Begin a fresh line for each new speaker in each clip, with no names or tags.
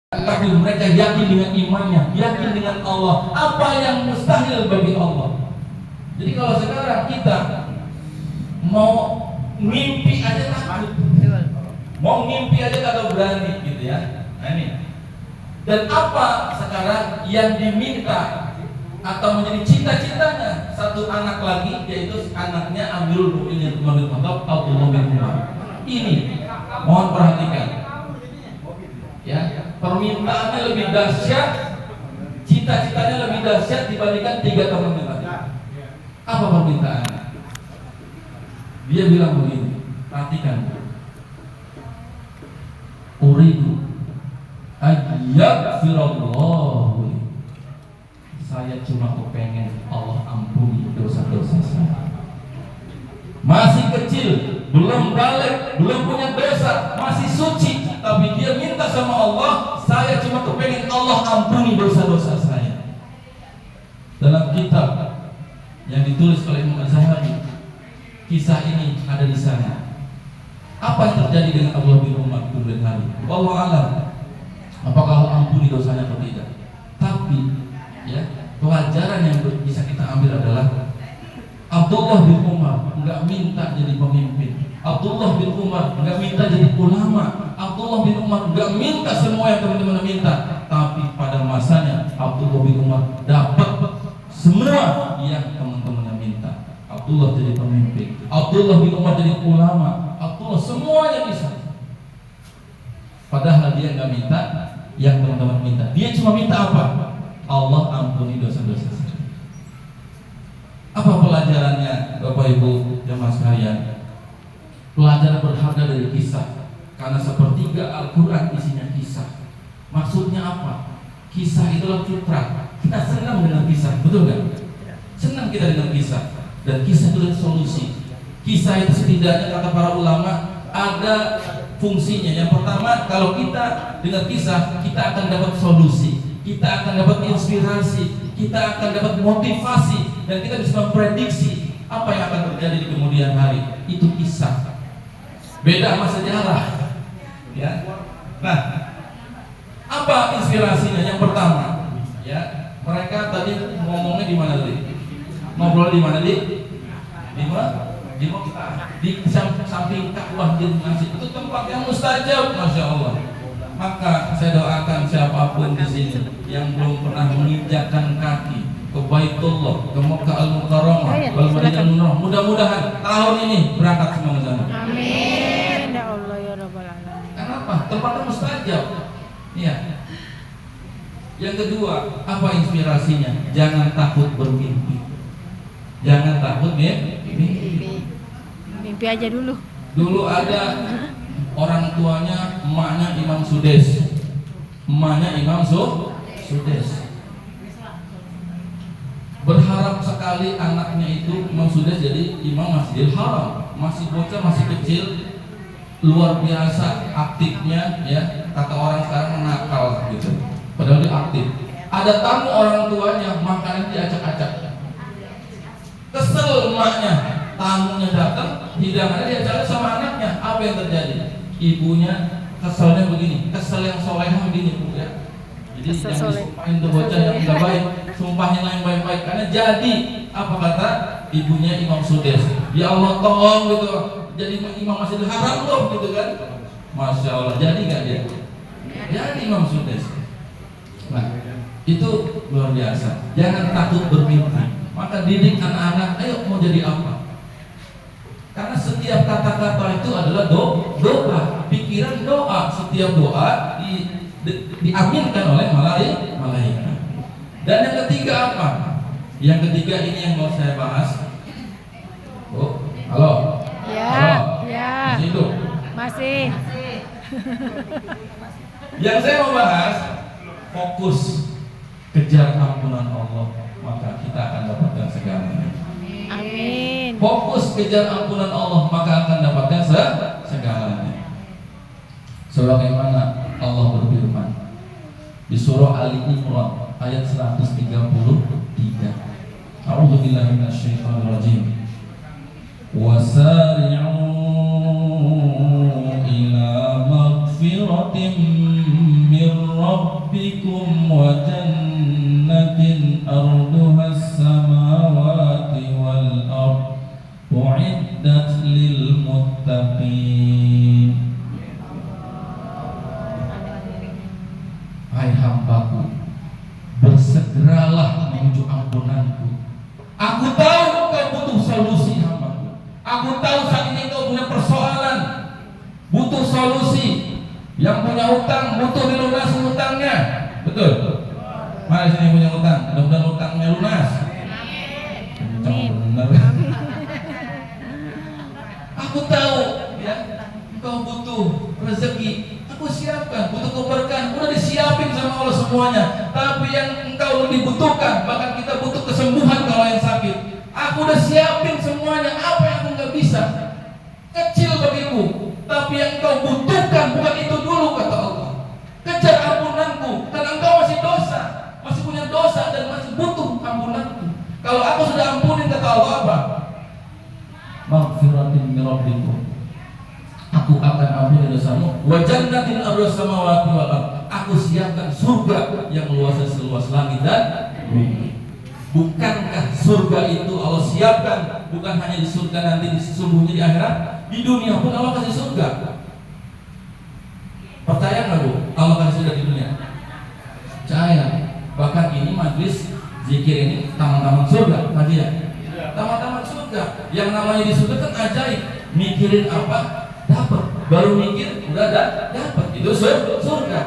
Tapi mereka yakin dengan imannya, yakin dengan Allah. Apa yang mustahil bagi Allah. Jadi kalau sekarang kita mau mimpi aja takut, mau mimpi aja kagak berani, gitu ya. Nah ini. Dan apa sekarang yang diminta atau menjadi cita-citanya satu anak lagi, yaitu anaknya Amirul Mukminin Umar bin Khattab, Abdullah bin Umar. Ini mohon perhatikan. Ya, permintaannya lebih dahsyat, cita-citanya lebih dahsyat dibandingkan tiga temannya tadi. Apa permintaannya? Dia bilang begini, perhatikan. Uridu ayyagfirallahu li. Saya cuma kepengen Allah ampuni dosa-dosa saya. Masih kecil, belum balik, belum punya dosa, masih suci, tapi dia minta sama Allah, saya cuma kepengen Allah ampuni dosa-dosa saya. Dalam kitab yang ditulis oleh Imam Az-Zahabi, kisah ini ada di sana. Apa yang terjadi dengan Abdullah bin Umar kemudian hari? Wallahu alam, apakah Allah ampuni dosanya atau tidak? Tapi ya, pelajaran yang bisa kita ambil adalah Abdullah bin Umar enggak minta jadi pemimpin. Abdullah bin Umar enggak minta jadi ulama. Abdullah bin Umar enggak minta semua yang teman-teman minta. Tapi pada masanya Abdullah bin Umar dapat semua yang teman-teman minta. Abdullah jadi pemimpin, Abdullah bin Umar jadi ulama, Abdullah semuanya bisa. Padahal dia enggak minta yang teman-teman minta. Dia cuma minta apa? Allah ampuni dosa-dosa saya. Apa pelajarannya Bapak Ibu jamaah sekalian? Pelajaran berharga dari kisah. Karena sepertiga Al-Quran isinya kisah. Maksudnya apa? Kisah itulah fitrah. Kita senang dengan kisah, betul nggak? Senang kita dengan kisah. Dan kisah itu adalah solusi. Kisah itu setidaknya kata para ulama ada fungsinya. Yang pertama, kalau kita dengan kisah, kita akan dapat solusi, kita akan dapat inspirasi, kita akan dapat motivasi, dan kita bisa memprediksi apa yang akan terjadi di kemudian hari. Itu kisah. Beda sama sejarah. Ya. Nah, apa inspirasinya? Yang pertama, ya, mereka tadi ngomongnya di mana tadi? Ngobrol di mana di samping Ka'bah di masjid. Itu tempat yang mustajab, masya Allah. Maka saya doakan siapapun di sini yang belum pernah menginjakkan kaki ke Baitullah, ke Makkah Al-Mukarramah, wal Madinah Munawwarah, mudah-mudahan tahun ini berangkat semua ke sana.
Amin. Ya Allah ya Rabbal alamin.
Kenapa? Tempatnya mustajab. Iya. Yang kedua, apa inspirasinya? Jangan takut bermimpi. Jangan takut mimpi.
Mimpi aja dulu.
Dulu ada orang tuanya, emaknya Imam Sudes. Emaknya Imam Sudes. Berharap sekali anaknya itu Imam Sudes jadi Imam Masjidil Haram. Masih bocah, masih kecil, luar biasa aktifnya, ya. Kata orang sekarang nakal gitu. Padahal dia aktif. Ada tamu orang tuanya, makanan diacak-acak. Kesel emaknya, tamunya datang, hidangannya diacak sama anaknya. Apa yang terjadi? Ibunya keselnya begini, kesel yang solehah begini, Bu, ya. Jadi jangan disumpahin tuh bocah yang tidak baik, sumpahin yang baik-baik. Karena jadi apa kata ibunya Imam Sudes? Ya Allah tolong gitu, jadi Imam Masjidil Haram loh gitu kan? Masya Allah, jadi nggak dia? Jadi Imam Sudes. Nah, itu luar biasa. Jangan takut bermimpi. Maka didik anak-anak, ayo mau jadi apa? Karena setiap kata-kata itu adalah doa, pikiran doa. Setiap doa diaminkan oleh malaikat. Dan yang ketiga apa? Yang ketiga ini yang mau saya bahas. Oh, halo.
Ya,
halo.
ya.
Masih hidup?
Masih.
Yang saya mau bahas, fokus kejar ampunan Allah, maka kita akan dapatkan segalanya.
Amin.
Fokus kejar ampunan Allah, maka akan dapatkan segalanya. Sebagaimana Allah berfirman di surah Ali Imran ayat 133. A'udzubillahi minasyaitonirrajim. Wasari'u ila magfiratin min rabb rabbikum wa jannatin arduha as-samawati wal ard u'iddat lil muttaqin. Hai hambaku, bersegeralah menuju ampunanku. Aku tahu kau butuh solusi hambaku. Aku tahu saat ini kau punya persoalan, butuh solusi. Yang punya hutang butuh dilunasi hutangnya. Betul? Mana sini yang punya hutang? Mudah-mudahan hutangnya lunas.
Amin.
Benar. Aku tahu ya, kau butuh rezeki. Aku siapkan, butuh keberkahan. Udah disiapin sama Allah semuanya. Tapi yang engkau lebih butuhkan, bahkan kita butuh kesembuhan kalau yang sakit. Aku udah siapin semuanya. Apa yang aku nggak bisa? Kecil bagiku. Tapi yang engkau butuhkan bukan itu dulu, kata Allah. Kejar ampunanku, karena engkau masih dosa, masih punya dosa dan masih butuh ampunanku. Kalau aku sudah ampunin, kata Allah apa? Maghfiratin min rabbikum. Aku akan ampuni dosamu. Wa jannatin arduha samawati wal ard. Aku siapkan surga yang luasnya seluas langit dan bumi. Bukankah surga itu Allah siapkan bukan hanya di surga nanti sesungguhnya di akhirat, di dunia pun Allah kasih surga. Percaya nggak Bu? Allah kasih surga di dunia? Percaya. Bahkan ini majlis zikir ini taman-taman surga, tadi ya. Taman-taman surga. Yang namanya di surga kan ajaib. Mikirin apa? Dapat. Baru mikir udah dapat. Itu surga.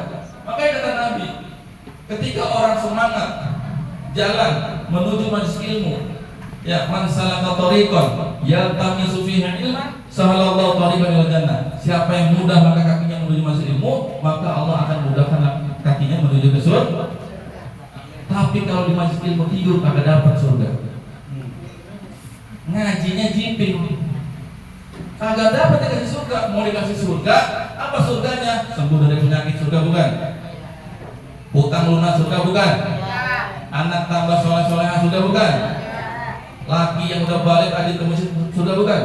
Makanya kata Nabi, ketika orang semangat jalan menuju majelis ilmu, ya, man salaka tariqan yaltamisu fihi ilman sahalallahu tariqan ilal jannah. Siapa yang mudah maka kakinya menuju majelis ilmu, maka Allah akan mudahkan kakinya menuju ke surga. Tapi kalau di majelis ilmu tidur kagak dapat surga. Ngajinya jimping, kagak dapat dikasih surga. Mau dikasih surga, apa surganya? Sembuh dari penyakit, surga bukan? Hutang lunas, surga bukan? Anak tambah soleh-solehah, sudah bukan? Laki yang udah balik rajin ke masjid, sudah bukan?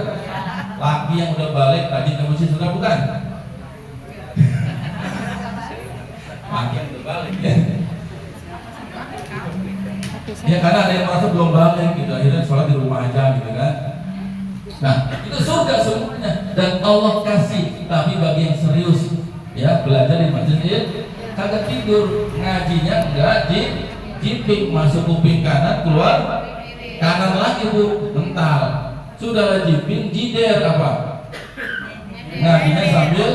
Laki yang udah balik rajin ke masjid, sudah bukan? Laki yang udah balik ya. Ya karena ada yang merasa belum balik gitu, akhirnya sholat di rumah aja gitu kan. Nah itu surga semuanya. Dan Allah kasih, tapi bagi yang serius ya, belajar di masjid, kagak tidur, ngajinya enggak jimping, masuk kuping kanan, keluar kanan lagi Bu, mental. Sudah jimping, jider apa? Ngajinya sambil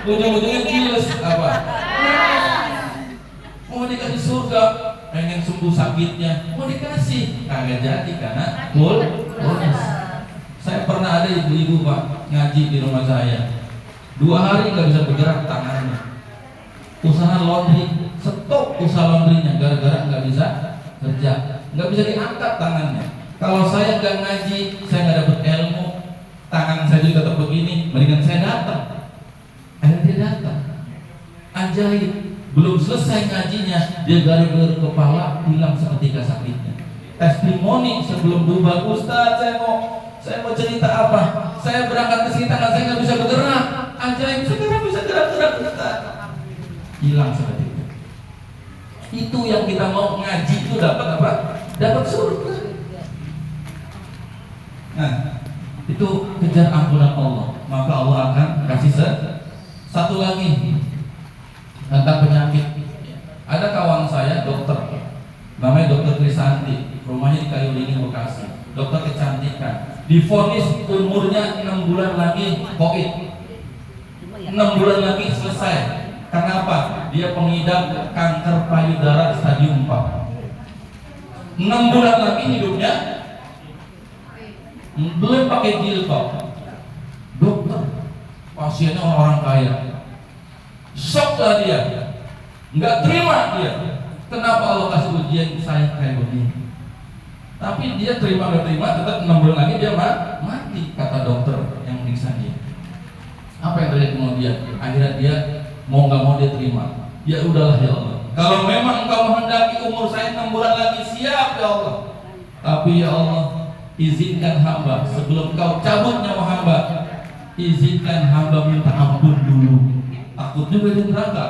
ujung-ujungnya gilus apa? Mau dikasih surga, pengen sembuh sakitnya, mau dikasih, kagak jadi karena kulkas. Saya pernah ada ibu-ibu Pak ngaji di rumah saya, 2 hari nggak bisa bergerak tangannya. Usaha laundry, stop usaha laundrynya gara-gara nggak bisa kerja, nggak bisa diangkat tangannya. Kalau saya nggak ngaji, saya nggak dapat ilmu, tangan saya juga tetap begini, mendingan saya datang. Akhirnya dia datang, ajaib. Belum selesai ngajinya, dia gara-gara kepala hilang seketika sakitnya. Testimoni sebelum bubar, Ustaz saya mau cerita apa? Saya berangkat ke sini, tangan saya nggak bisa bergerak. Ajaib, sekarang bisa gerak-gerak Ustaz. Hilang seketika. Itu yang kita mau ngaji itu dapat apa? Dapat surga. Nah, itu kejar ampunan Allah, maka Allah akan kasih satu lagi tentang penyakit. Ada kawan saya dokter, namanya Dokter Krisanti, rumahnya di Kayuringin Bekasi. Dokter kecantikan, divonis umurnya 6 bulan lagi COVID, 6 bulan lagi selesai. Karena apa? Dia pengidap kanker payudara stadium 4. 6 bulan lagi hidupnya belum pakai jilbab. Dokter, pasiennya orang kaya, shock lah dia, nggak terima dia. Kenapa Allah kasih ujian saya kayak begini? Tapi dia terima nggak terima, tetap 6 bulan lagi dia mati, kata dokter yang meriksa dia. Apa yang terjadi kemudian? Akhirnya dia mau nggak mau dia terima. Ya udahlah ya Allah, kalau memang Engkau menghendaki umur saya 6 bulan lagi, siap ya Allah. Tapi ya Allah, izinkan hamba sebelum Kau cabut nyawa hamba, izinkan hamba minta ampun dulu. Takut juga di neraka.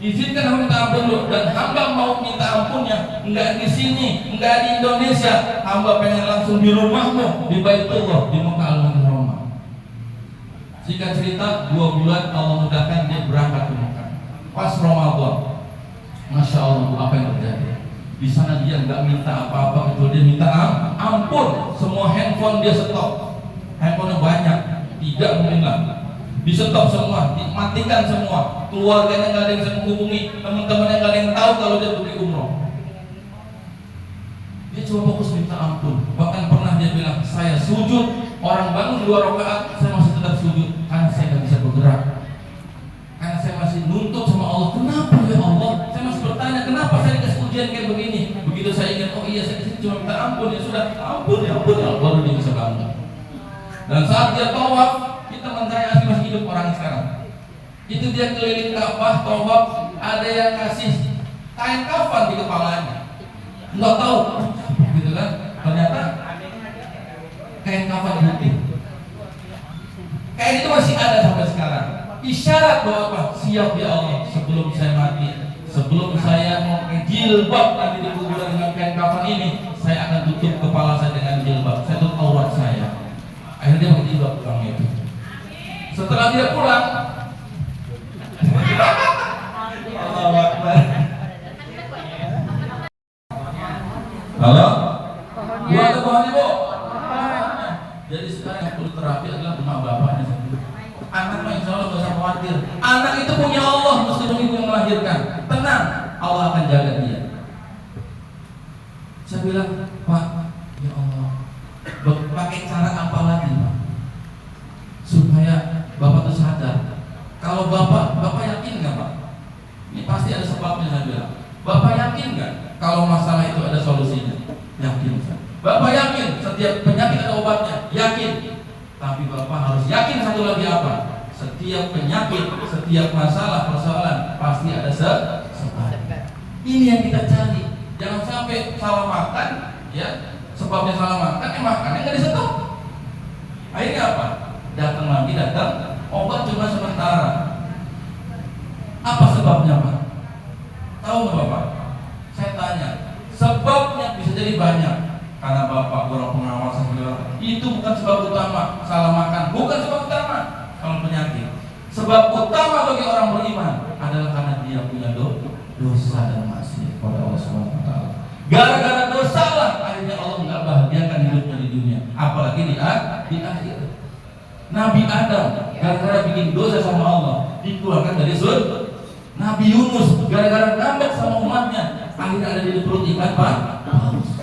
Izinkan hamba minta ampun dulu, dan hamba mau minta ampunnya enggak di sini, enggak di Indonesia. Hamba pengen langsung di rumahmu, di Baitullah, di Mekah Al-Mukarramah. Singkat cerita, 2 bulan Allah mudahkan dia berangkat ke Mekah. Pas Ramadan, Masya Allah, apa yang terjadi? Di sana dia nggak minta apa-apa, kecuali dia minta ampun. Semua handphone dia stop, handphonenya banyak, tidak mungkin di stop semua, dimatikan semua. Keluarganya nggak ada yang bisa menghubungi, teman-temannya nggak ada yang tahu kalau dia pergi umroh. Dia cuma fokus minta ampun. Bahkan pernah dia bilang, saya sujud, orang bangun 2 rakaat, saya masih tetap sujud karena saya nggak bisa bergerak. Karena saya masih nuntut sama Allah. Kenapa ya Allah? Saya masih bertanya, kenapa saya dikasih ujian kayak begini? Begitu saya ingat, oh iya saya disini cuma minta ampun, ya sudah, ampun ya Allah, baru dia bisa bangun. Dan saat dia tawaf, kita mencari asli masih hidup orang sekarang. Itu dia keliling Ka'bah, tawaf, ada yang kasih kain kafan di kepalanya. Nggak tahu, gitu kan? Ternyata kain kafan putih. Kain itu masih ada sampai sekarang. Isyarat bahwa apa? Siap ya Allah, sebelum saya mati, sebelum saya mau ke jilbab nanti di kuburan dengan kain kafan ini, saya akan tutup kepala saya dengan jilbab. Saya tutup aurat saya. Akhirnya dia pakai jilbab orang itu. Setelah dia pulang, Allahu Akbar. Halo? Buat pohon ibu. Jadi sekarang yang perlu terapi adalah emak bapaknya sendiri. Anak mah insya Allah gak usah khawatir. Anak itu punya Allah, meskipun ibu yang melahirkan. Tenang, Allah akan jaga dia. Saya bilang, Pak, ya Allah, pakai cara apa lagi, Pak? Supaya Bapak itu sadar. Kalau Bapak yakin nggak, Pak? Ini pasti ada sebabnya, saya bilang. Bapak yakin nggak kalau masalah itu ada solusinya? Yakin, Pak. Bapak yakin setiap penyakit ada obatnya? Yakin. Tapi Bapak harus yakin satu lagi apa? Setiap penyakit, setiap masalah, persoalan pasti ada sebab. Ini yang kita cari. Jangan sampai salah makan, ya. Sebabnya salah makan, makannya nggak disentuh. Akhirnya apa? Datang lagi, obat cuma sementara. Apa sebabnya, Pak? Tahu nggak Bapak? Saya tanya. Sebabnya bisa jadi banyak. Karena Bapak kurang pengawasan, itu bukan sebab utama. Salah makan bukan sebab utama. Kalau penyakit, sebab utama bagi orang beriman adalah karena dia punya dosa dan maksiat kepada Allah Subhanahu wa taala. Gara-gara dosa lah akhirnya Allah nggak bahagiakan hidupnya di dunia, apalagi di akhir. Nabi Adam gara-gara bikin dosa sama Allah dikeluarkan dari surga. Nabi Yunus gara-gara ngambek sama umatnya akhirnya ada di perut ikan paus.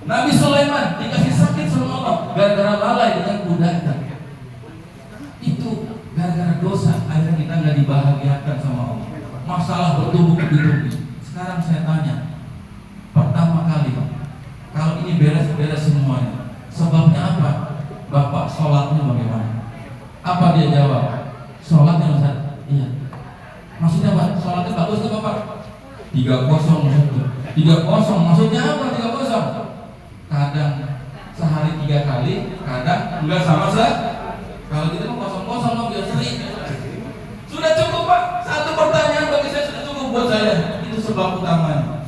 Nabi Sulaiman dikasih sakit sama Allah gara-gara lalai dengan kudanya. Itu gara-gara dosa akhirnya kita nggak dibahagiakan sama Allah. Masalah bertubi-tubi. Sekarang saya tanya, pertama kali kalau ini beres semuanya, sebabnya apa? Bapak sholatnya bagaimana? Apa dia jawab? Sholatnya Ustaz? Iya. Maksudnya Pak, sholatnya bagus tuh Bapak? 3-0 maksudnya. 3-0 maksudnya apa 3-0? Kadang sehari 3 kali, kadang enggak sama kalau gitu mah kosong-kosong mah biar sering. Sudah cukup Pak, satu pertanyaan bagi saya sudah cukup buat saya. Itu sebab utamanya.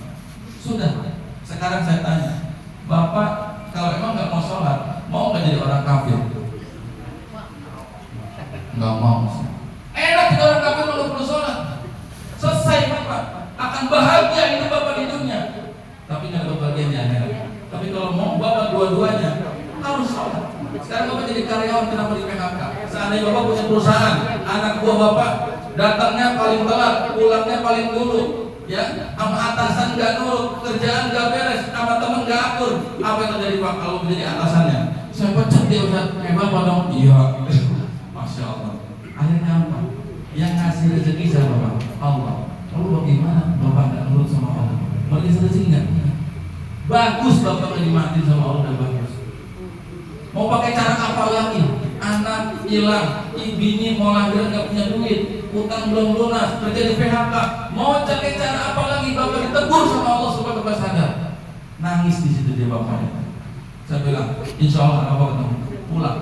Sudah. Sekarang saya tanya, Bapak kalau emang nggak mau sholat, mau nggak jadi orang kafir? Nggak mau. Enak jadi orang kafir nggak perlu sholat. Selesai Bapak, akan bahagia hidup Bapak di dunia. Tapi nggak ada bagian di akhirat. Tapi kalau mau Bapak dua-duanya harus sholat. Sekarang Bapak jadi karyawan, kenapa di PHK? Seandainya Bapak punya perusahaan, anak buah Bapak datangnya paling telat, pulangnya paling dulu, ya, sama atasan nggak nurut, kerjaan nggak beres, sama temen nggak akur, apa yang terjadi Pak kalau menjadi atasannya? Saya pecat dia Ustaz, Bapak dong? Iya. Masya Allah. Akhirnya apa? Yang ngasih rezeki siapa Pak? Allah. Lalu bagaimana Bapak nggak nurut sama Allah? Bagi rezeki nggak? Bagus Bapak nggak dimati sama Allah, udah bagus. Mau pakai cara apa lagi? Anak hilang, bini mau lahir nggak punya duit, utang belum lunas, kerja di PHK. Mau cari cara apa lagi? Bapak ditegur sama Allah supaya Bapak sadar. Nangis di situ dia Bapaknya. Saya bilang, insya Allah Bapak ketemu pulang.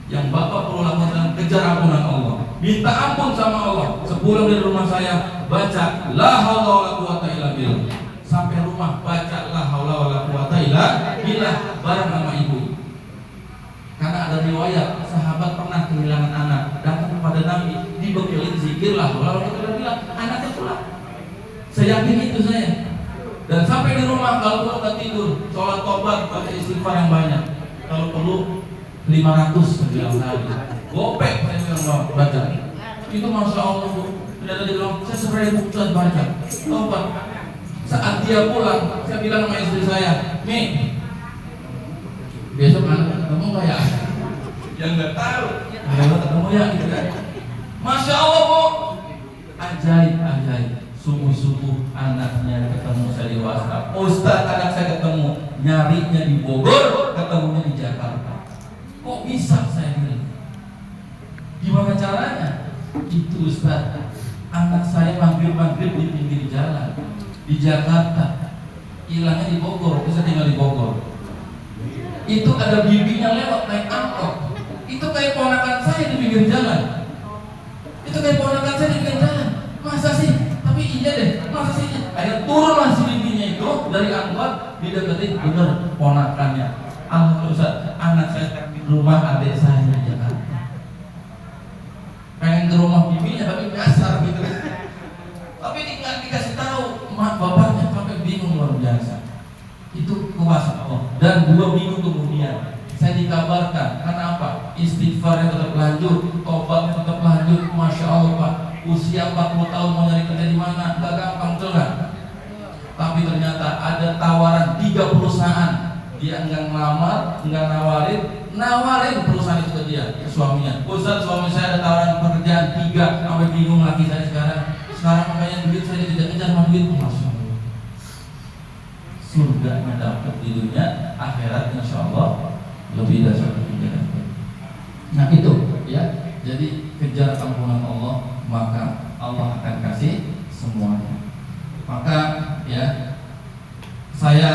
Yang Bapak perlu lakukan kejar ampunan Allah. Minta ampun sama Allah. Sepulang dari rumah saya, baca la haula wala quwata illa billah. Sampai rumah baca la haula wala quwata illa billah bareng sama ibu. Karena ada riwayat sahabat pernah kehilangan anak, datang kepada Nabi, dibekali zikir la haula wala quwata illa billah, anaknya pulang. Saya yakin itu saya. Dan sampai di rumah kalau perlu nggak tidur, sholat tobat, baca istighfar yang banyak. Kalau perlu 500 bilang kali. Gopek saya bilang baca. Itu masya Allah bu. Tidak ada bilang saya 1000 bulan baca. Tobat. Saat dia pulang, saya bilang sama istri saya, nih, besok anak ketemu nggak ya? Yang nggak tahu, nggak ketemu ya gitu kan? Masya Allah bu. Ajaib, ajaib. Subuh-subuh anaknya ketemu saya di WhatsApp. Ustaz, anak saya ketemu, nyarinya di Bogor, ketemunya di Jakarta. Kok bisa saya bilang? Gimana caranya? Itu Ustaz, anak saya maghrib di pinggir jalan di Jakarta, hilangnya di Bogor, bisa tinggal di Bogor. Itu ada bibinya lewat naik angkot. Itu kayak ponakan saya di pinggir jalan. Itu kayak ponakan saya di pinggir jalan. Masa sih? Tapi iya deh, masa sih? Akhirnya turunlah si bibinya itu dari angkot, dideketin, bener ponakannya. Alhamdulillah, anak saya di rumah adik saya di Jakarta. Pengen ke rumah bibinya tapi kasar gitu. Tapi nggak dikasih tahu, mak bapaknya sampai bingung luar biasa. Itu kuasa Allah. Dan 2 minggu kemudian saya dikabarkan, karena apa? Istighfarnya tetap lanjut, tobatnya tetap lanjut, masya Allah Pak. Usia 40 tahun mau nyari kerja di mana? Gak gampang betul kan? Tapi ternyata ada tawaran 3 perusahaan. Dia enggak ngelamar, enggak nawarin perusahaan itu ke dia, ke suaminya. Ustaz, suami saya ada tawaran pekerjaan 3, sampai bingung lagi saya sekarang. Sekarang makanya duit saya dikejar-kejar sama duit. Masya Allah. Surganya dapat di dunia, akhirat insya Allah lebih dari surga. Nah itu ya. Jadi kejar ampunan Allah, maka Allah akan kasih semuanya. Maka ya, saya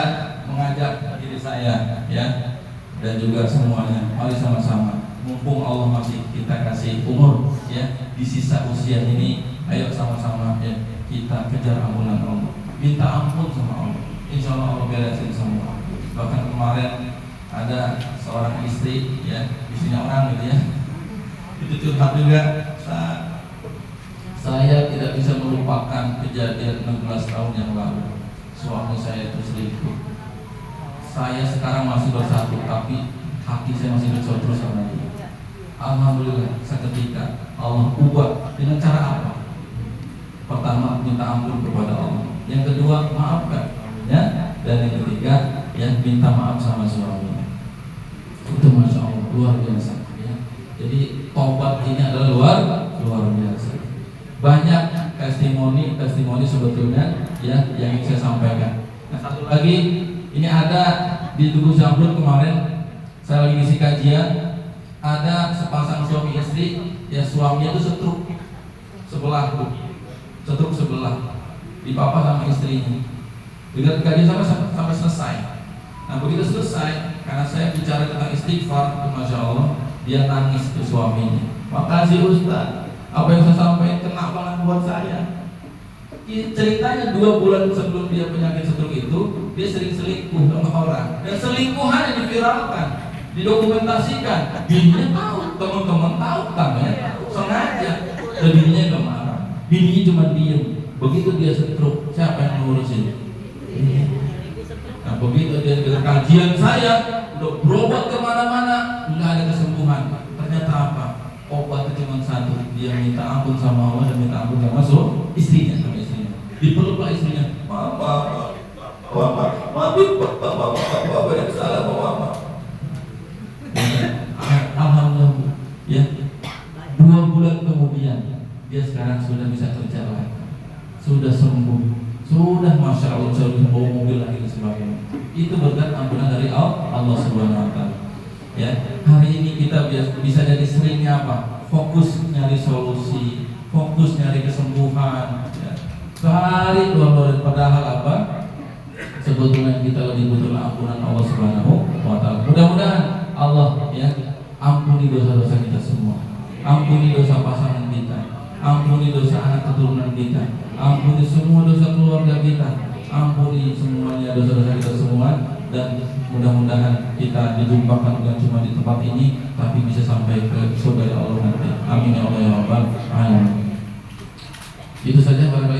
mengajak diri saya ya, dan juga semuanya, mari sama-sama, mumpung Allah masih kita kasih umur ya, di sisa usia ini, ayo sama-sama ya, kita kejar ampunan Allah, minta ampun sama Allah. Insya Allah Allah beresin semua. Bahkan kemarin ada seorang istri ya, istrinya orang gitu ya, itu curhat juga. Saya tidak bisa melupakan kejadian 16 tahun yang lalu. Suami saya itu selingkuh. Saya sekarang masih bersatu, tapi hati saya masih bercocok sama dia. Alhamdulillah, seketika Allah ubah. Dengan cara apa? Pertama, minta ampun kepada Allah. Yang kedua, maafkan, ya. Dan yang ketiga, ya, minta maaf sama suaminya. Itu masya Allah luar biasa. Ya. Jadi tobat ini adalah luar biasa. Banyak testimoni sebetulnya ya yang ingin saya sampaikan. Nah, satu lagi, ini ada di Tugu Zamrud kemarin saya lagi ngisi kajian, ada sepasang suami istri, ya suaminya itu setruk sebelah, dipapa sama istrinya. Dengar kajian sampai selesai. Nah begitu selesai, karena saya bicara tentang istighfar, masya Allah, dia nangis ke suaminya. Makasih Ustaz, apa yang saya sampaikan kena banget buat saya. Ceritanya 2 bulan sebelum dia penyakit stroke itu, dia sering selingkuh sama orang, dan selingkuhan yang diviralkan, didokumentasikan. Bininya tahu, teman-teman tahu, tamanya sengaja. Dan bininya nggak marah, bininya cuma diem. Begitu dia stroke, siapa yang ngurusin? Nah begitu dia dengar kajian saya, udah berobat kemana-mana, nggak ada kesembuhan. Ternyata apa? Obatnya cuma satu, dia minta ampun sama Allah dan minta ampun sama istrinya, dipeluk istrinya, mama yang salah mama. Alhamdulillah ya, 2 bulan kemudian dia sekarang sudah bisa kerja lagi, sudah sembuh, sudah masya Allah, sudah bawa mobil lagi dan sebagainya. Itu berkat ampunan dari Allah Subhanahu Wa Taala. Ya, hari ini kita bisa jadi seringnya apa? Fokus nyari solusi, fokus nyari kesembuhan. Ya. Sehari 2 hari, padahal apa? Sebetulnya kita lebih butuh ampunan Allah Subhanahu Wa Taala. Mudah-mudahan Allah ya ampuni dosa-dosa kita semua, ampuni dosa pasangan kita, ampuni dosa anak keturunan kita, ampuni semua dosa keluarga kita, ampuni semuanya dosa-dosa kita semua, dan mudah-mudahan kita dijumpakan bukan cuma di tempat ini, tapi bisa sampai ke surga Allah nanti. Amin ya Allah ya Rabbal alamin. Itu saja barangkali